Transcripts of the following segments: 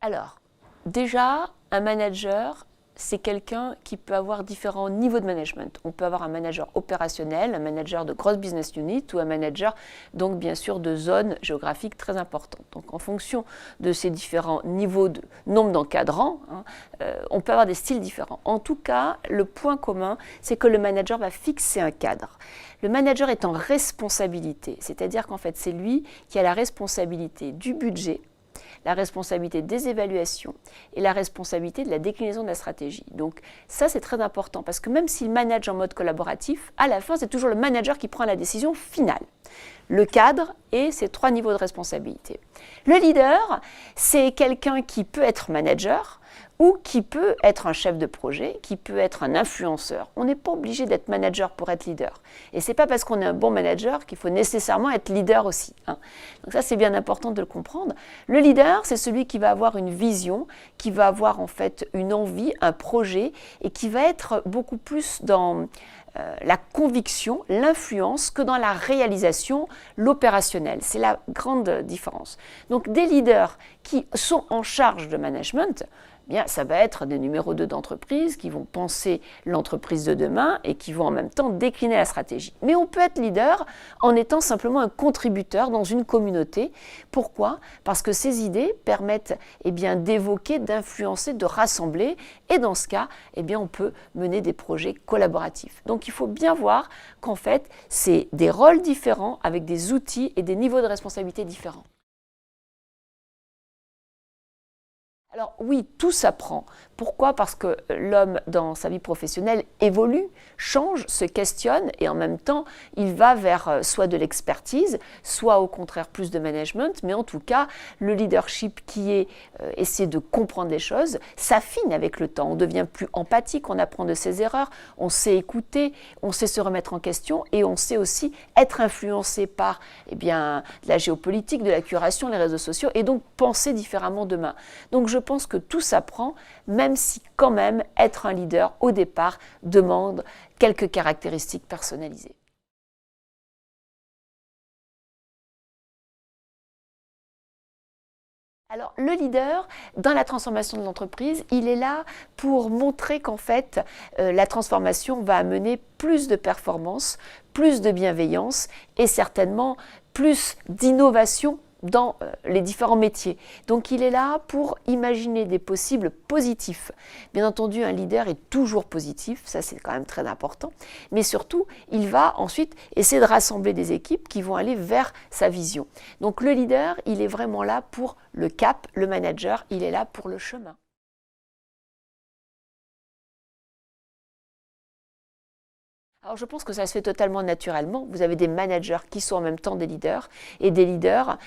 Alors, déjà, un manager, c'est quelqu'un qui peut avoir différents niveaux de management. On peut avoir un manager opérationnel, un manager de grosse business unit ou un manager, donc bien sûr, de zones géographiques très importantes. Donc en fonction de ces différents niveaux de nombre d'encadrants, on peut avoir des styles différents. En tout cas, le point commun, c'est que le manager va fixer un cadre. Le manager est en responsabilité, c'est-à-dire qu'en fait, c'est lui qui a la responsabilité du budget, la responsabilité des évaluations et la responsabilité de la déclinaison de la stratégie. Donc ça, c'est très important parce que même s'il manage en mode collaboratif, à la fin, c'est toujours le manager qui prend la décision finale. Le cadre et ses 3 niveaux de responsabilité. Le leader, c'est quelqu'un qui peut être manager ou qui peut être un chef de projet, qui peut être un influenceur. On n'est pas obligé d'être manager pour être leader. Et ce n'est pas parce qu'on est un bon manager qu'il faut nécessairement être leader aussi. Donc ça, c'est bien important de le comprendre. Le leader, c'est celui qui va avoir une vision, qui va avoir en fait une envie, un projet, et qui va être beaucoup plus dans la conviction, l'influence, que dans la réalisation, l'opérationnel. C'est la grande différence. Donc des leaders qui sont en charge de management, bien, ça va être des numéros 2 d'entreprise qui vont penser l'entreprise de demain et qui vont en même temps décliner la stratégie. Mais on peut être leader en étant simplement un contributeur dans une communauté. Pourquoi ? Parce que ces idées permettent d'évoquer, d'influencer, de rassembler. Et dans ce cas, on peut mener des projets collaboratifs. Donc il faut bien voir qu'en fait, c'est des rôles différents avec des outils et des niveaux de responsabilité différents. Alors oui, tout s'apprend. Pourquoi ? Parce que l'homme, dans sa vie professionnelle, évolue, change, se questionne et en même temps, il va vers soit de l'expertise, soit au contraire plus de management, mais en tout cas, le leadership qui est essayer de comprendre les choses s'affine avec le temps. On devient plus empathique, on apprend de ses erreurs, on sait écouter, on sait se remettre en question et on sait aussi être influencé par de la géopolitique, de la curation, les réseaux sociaux et donc penser différemment demain. Donc je pense que tout s'apprend, même si quand même être un leader au départ demande quelques caractéristiques personnalisées. Alors, le leader, dans la transformation de l'entreprise, il est là pour montrer qu'en fait, la transformation va amener plus de performance, plus de bienveillance et certainement plus d'innovation dans les différents métiers. Donc il est là pour imaginer des possibles positifs. Bien entendu, un leader est toujours positif, ça c'est quand même très important, mais surtout, il va ensuite essayer de rassembler des équipes qui vont aller vers sa vision. Donc le leader, il est vraiment là pour le cap, le manager, il est là pour le chemin. Alors je pense que ça se fait totalement naturellement. Vous avez des managers qui sont en même temps des leaders et des leaders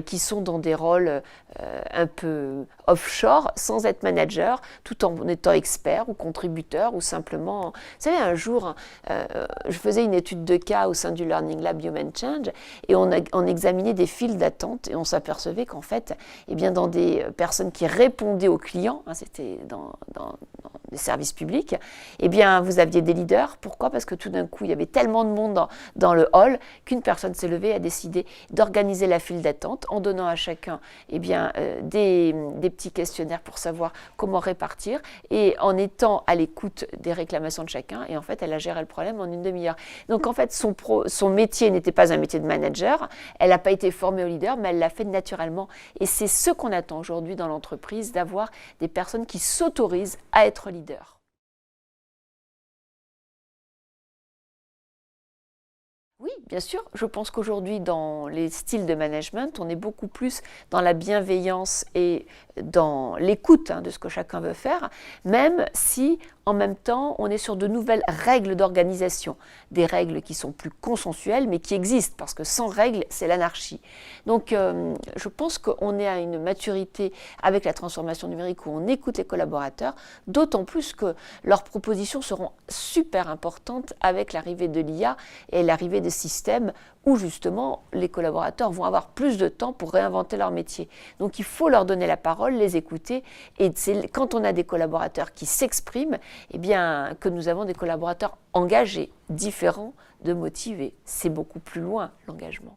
qui sont dans des rôles un peu offshore sans être manager, tout en étant expert ou contributeur ou simplement… Vous savez, un jour, je faisais une étude de cas au sein du Learning Lab Human Change et on examinait des files d'attente et on s'apercevait qu'en fait, dans des personnes qui répondaient aux clients, c'était dans des services publics, vous aviez des leaders. Pourquoi ? Parce que tout d'un coup, il y avait tellement de monde dans le hall qu'une personne s'est levée et a décidé d'organiser la file d'attente en donnant à chacun des petits questionnaires pour savoir comment répartir et en étant à l'écoute des réclamations de chacun. Et en fait, elle a géré le problème en une demi-heure. Donc en fait, son métier n'était pas un métier de manager. Elle n'a pas été formée au leader, mais elle l'a fait naturellement. Et c'est ce qu'on attend aujourd'hui dans l'entreprise, d'avoir des personnes qui s'autorisent à être leaders. Oui, bien sûr. Je pense qu'aujourd'hui, dans les styles de management, on est beaucoup plus dans la bienveillance et dans l'écoute de ce que chacun veut faire, même si, en même temps, on est sur de nouvelles règles d'organisation, des règles qui sont plus consensuelles, mais qui existent, parce que sans règles, c'est l'anarchie. Donc, je pense qu'on est à une maturité avec la transformation numérique où on écoute les collaborateurs, d'autant plus que leurs propositions seront super importantes avec l'arrivée de l'IA et l'arrivée des systèmes où justement les collaborateurs vont avoir plus de temps pour réinventer leur métier. Donc il faut leur donner la parole, les écouter, et c'est quand on a des collaborateurs qui s'expriment, que nous avons des collaborateurs engagés, différents, de motivés. C'est beaucoup plus loin l'engagement.